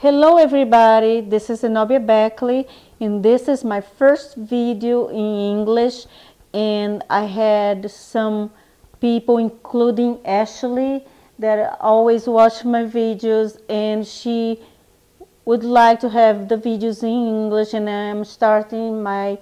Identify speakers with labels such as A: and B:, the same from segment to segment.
A: Hello everybody, this is Zenobia Beckley and this is my first video in English, and I had some people including Ashley that always watch my videos, and she would like to have the videos in English, and I'm starting my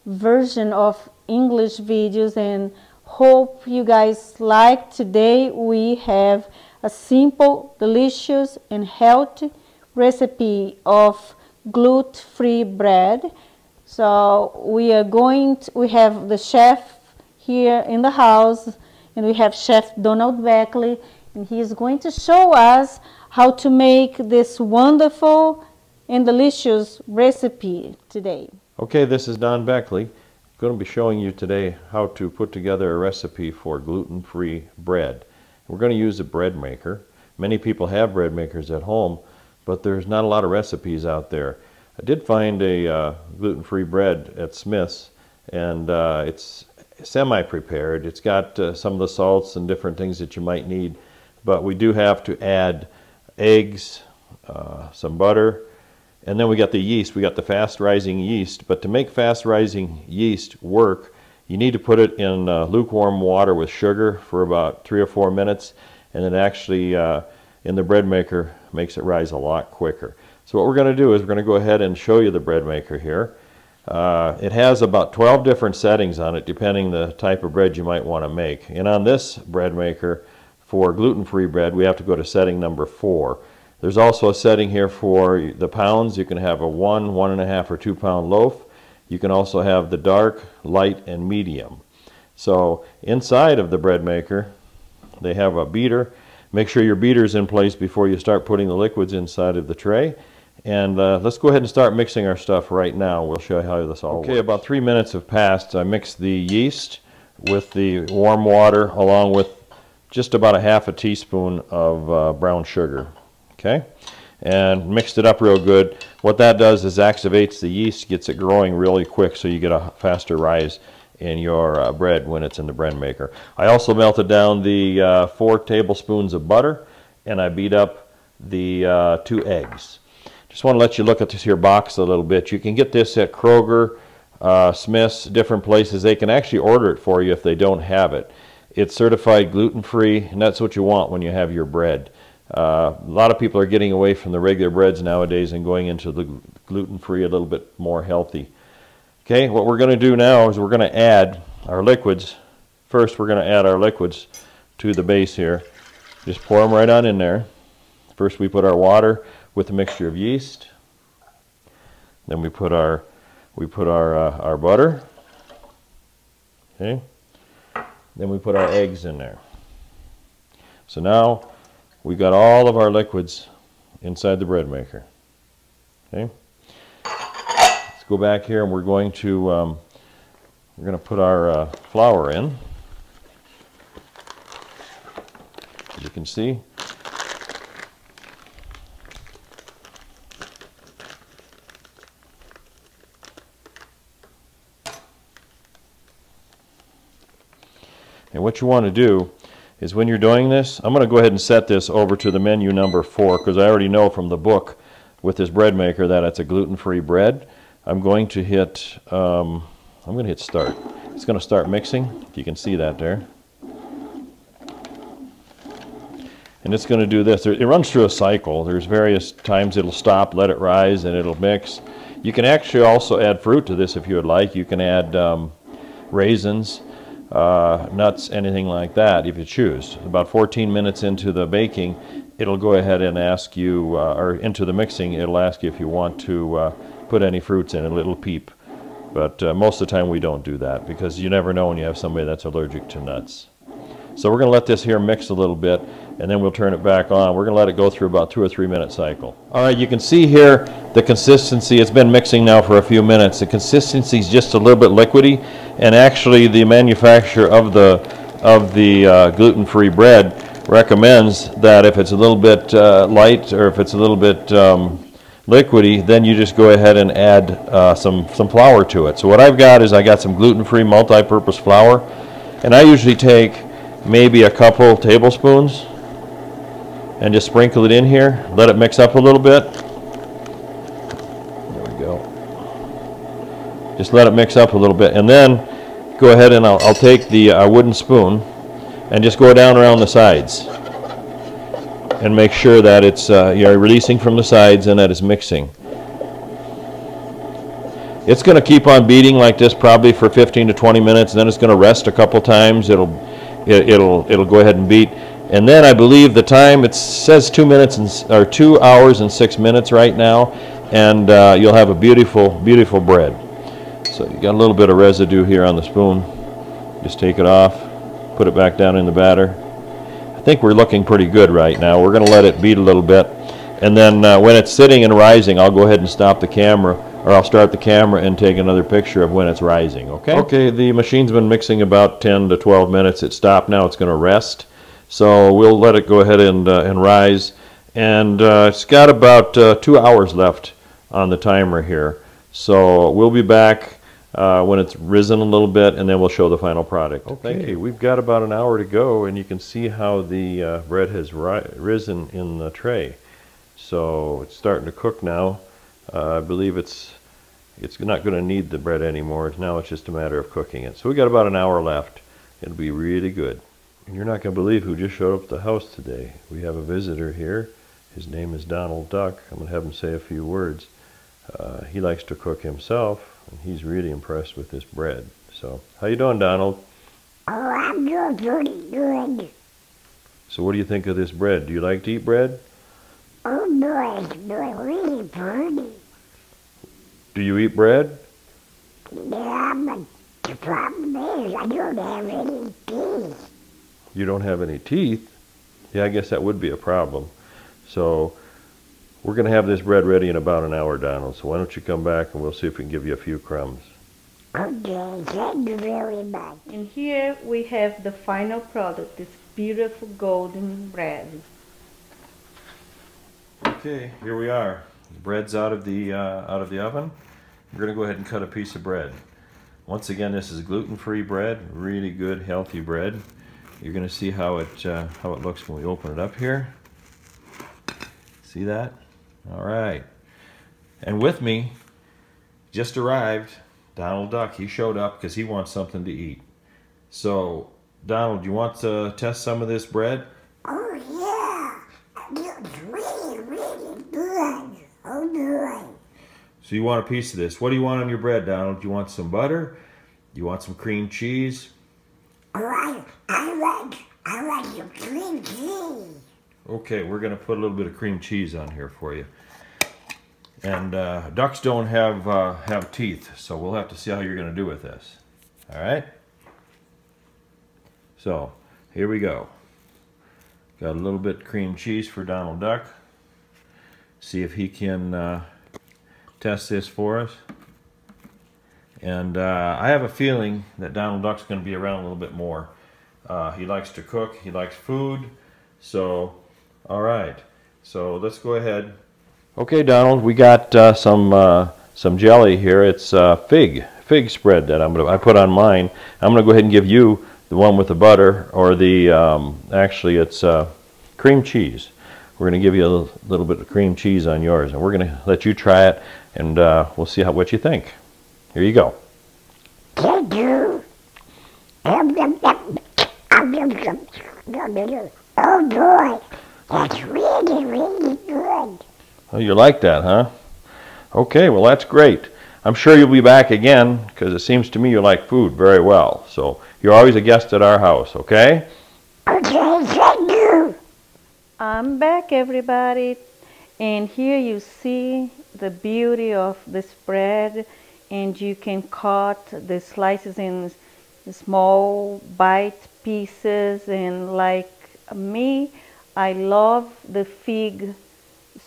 A: version of English videos and hope you guys like. Today we have a simple, delicious and healthy recipe of gluten-free bread. So we have the chef here in the house, and we have Chef Donald Beckley, and he is going to show us how to make this wonderful and delicious recipe today.
B: Okay, this is Don Beckley. I'm going to be showing you today how to put together a recipe for gluten-free bread. We're going to use a bread maker. Many people have bread makers at home, but there's not a lot of recipes out there. I did find a gluten-free bread at Smith's, and it's semi-prepared. It's got some of the salts and different things that you might need, but we do have to add eggs, some butter, and then we got the yeast. We got the fast-rising yeast, but to make fast-rising yeast work, you need to put it in lukewarm water with sugar for about 3 or 4 minutes, and it actually in the bread maker makes it rise a lot quicker. So what we're going to do is we're going to go ahead and show you the bread maker here. It has about 12 different settings on it, depending the type of bread you might want to make. And on this bread maker for gluten-free bread, we have to go to setting number 4. There's also a setting here for the pounds. You can have a 1, 1.5 or 2 pound loaf. You can also have the dark, light and medium. So inside of the bread maker they have a beater. Make sure your beater's in place before you start putting the liquids inside of the tray. And let's go ahead and start mixing our stuff right now. We'll show you how this all works. Okay, about 3 minutes have passed. I mixed the yeast with the warm water along with just about a half a teaspoon of brown sugar. Okay, and mixed it up real good. What that does is activates the yeast, gets it growing really quick, so you get a faster rise in your bread when it's in the bread maker. I also melted down the 4 tablespoons of butter, and I beat up the 2 eggs. Just want to let you look at this here box a little bit. You can get this at Kroger, Smith's, different places. They can actually order it for you if they don't have it. It's certified gluten-free, and that's what you want when you have your bread. A lot of people are getting away from the regular breads nowadays and going into the gluten-free, a little bit more healthy. Okay, what we're going to do now is we're going to add our liquids. First, we're going to add our liquids to the base here. Just pour them right on in there. First, we put our water with a mixture of yeast. Then we put our butter. Okay. Then we put our eggs in there. So now we've got all of our liquids inside the bread maker. Okay. Let's go back here, and we're going to put our flour in. As you can see, and what you want to do is when you're doing this, I'm going to go ahead and set this over to the menu number 4, because I already know from the book with this bread maker that it's a gluten-free bread. I'm going to hit start. It's going to start mixing, if you can see that there. And it's going to do this. It runs through a cycle. There's various times it'll stop, let it rise, and it'll mix. You can actually also add fruit to this if you would like. You can add raisins, nuts, anything like that if you choose. About 14 minutes into the baking, it'll go ahead and ask you, or into the mixing, it'll ask you if you want to put any fruits in it. It'll peep. But most of the time we don't do that, because you never know when you have somebody that's allergic to nuts. So we're going to let this here mix a little bit, and then we'll turn it back on. We're going to let it go through about 2 or 3 minute cycle. Alright, you can see here the consistency. It's been mixing now for a few minutes. The consistency is just a little bit liquidy, and actually the manufacturer of the gluten-free bread recommends that if it's a little bit light, or if it's a little bit liquidy, then you just go ahead and add some flour to it. So what I've got is I got some gluten-free multi-purpose flour, and I usually take maybe a couple tablespoons and just sprinkle it in here, let it mix up a little bit, Just let it mix up a little bit, and then go ahead and I'll take the wooden spoon and just go down around the sides and make sure that it's you're releasing from the sides and that it's mixing. It's going to keep on beating like this probably for 15 to 20 minutes, and then it's going to rest a couple times. It'll go ahead and beat, and then I believe the time, it says 2 hours and 6 minutes right now, and you'll have a beautiful bread. So you got a little bit of residue here on the spoon. Just take it off, put it back down in the batter. I think we're looking pretty good right now. We're going to let it beat a little bit, and then when it's sitting and rising, I'll go ahead and stop the camera, or I'll start the camera and take another picture of when it's rising, okay? Okay, the machine's been mixing about 10 to 12 minutes. It stopped now. It's going to rest. So we'll let it go ahead and rise. And it's got about 2 hours left on the timer here. So we'll be back when it's risen a little bit, and then we'll show the final product. Okay, thank you. We've got about an hour to go, and you can see how the bread has risen in the tray. So it's starting to cook now. I believe it's not going to need the bread anymore. Now it's just a matter of cooking it. So we got about an hour left. It'll be really good. And you're not going to believe who just showed up at the house today. We have a visitor here. His name is Donald Duck. I'm going to have him say a few words. He likes to cook himself, and he's really impressed with this bread. So, how you doing, Donald?
C: Oh, I'm doing pretty good.
B: So what do you think of this bread? Do you like to eat bread?
C: Oh, boy, it's really pretty.
B: Do you eat bread?
C: Yeah, but the problem is I don't have any teeth.
B: You don't have any teeth? Yeah, I guess that would be a problem. So we're going to have this bread ready in about an hour, Donald. So why don't you come back and we'll see if we can give you a few crumbs.
C: Okay, thank you very much.
A: And here we have the final product, this beautiful golden bread.
B: Okay, here we are. The bread's out of the oven. We're going to go ahead and cut a piece of bread. Once again, this is gluten-free bread, really good, healthy bread. You're going to see how it looks when we open it up here. See that? All right. And with me, just arrived, Donald Duck. He showed up because he wants something to eat. So, Donald, you want to test some of this bread?
C: Oh, yeah. It's really, really good. Oh, boy.
B: So you want a piece of this. What do you want on your bread, Donald? Do you want some butter? Do you want some cream cheese?
C: Oh, I like some cream cheese.
B: Okay, we're going to put a little bit of cream cheese on here for you. And ducks don't have teeth, so we'll have to see how you're going to do with this. All right? So, here we go. Got a little bit of cream cheese for Donald Duck. See if he can test this for us. And I have a feeling that Donald Duck's going to be around a little bit more. He likes to cook. He likes food. So, all right. So let's go ahead. Okay, Donald, we got some jelly here. It's fig spread that I put on mine. I'm going to go ahead and give you the one with the butter, or the actually it's cream cheese. We're going to give you a little bit of cream cheese on yours, and we're going to let you try it, and we'll see what you think. Here you go.
C: Thank you. Oh, boy. That's really, really good.
B: Oh, you like that, huh? Okay, well, that's great. I'm sure you'll be back again, because it seems to me you like food very well. So you're always a guest at our house, okay?
C: Okay, thank you.
A: I'm back, everybody, and here you see the beauty of this bread, and you can cut the slices in small bite pieces, and like me, I love the fig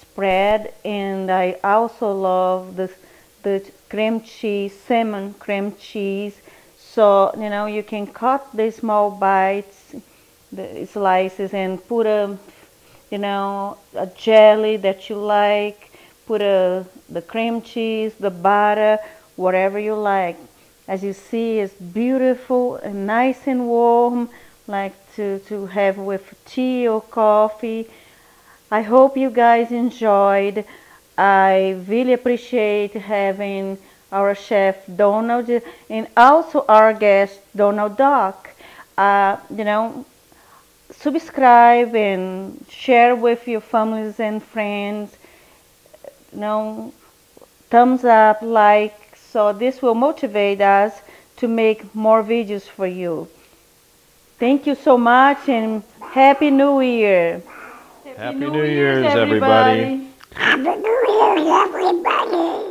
A: spread, and I also love the cream cheese, salmon cream cheese. So, you know, you can cut the small bites, the slices, and put a jelly that you like, put the cream cheese, the butter, whatever you like. As you see, it's beautiful and nice and warm, like to have with tea or coffee. I hope you guys enjoyed. I really appreciate having our chef Donald, and also our guest Donald Duck. You know, subscribe and share with your families and friends. You know, thumbs up, like, so this will motivate us to make more videos for you. Thank you so much and Happy New Year.
B: Happy New Year's, everybody.
C: Happy New Year's, everybody.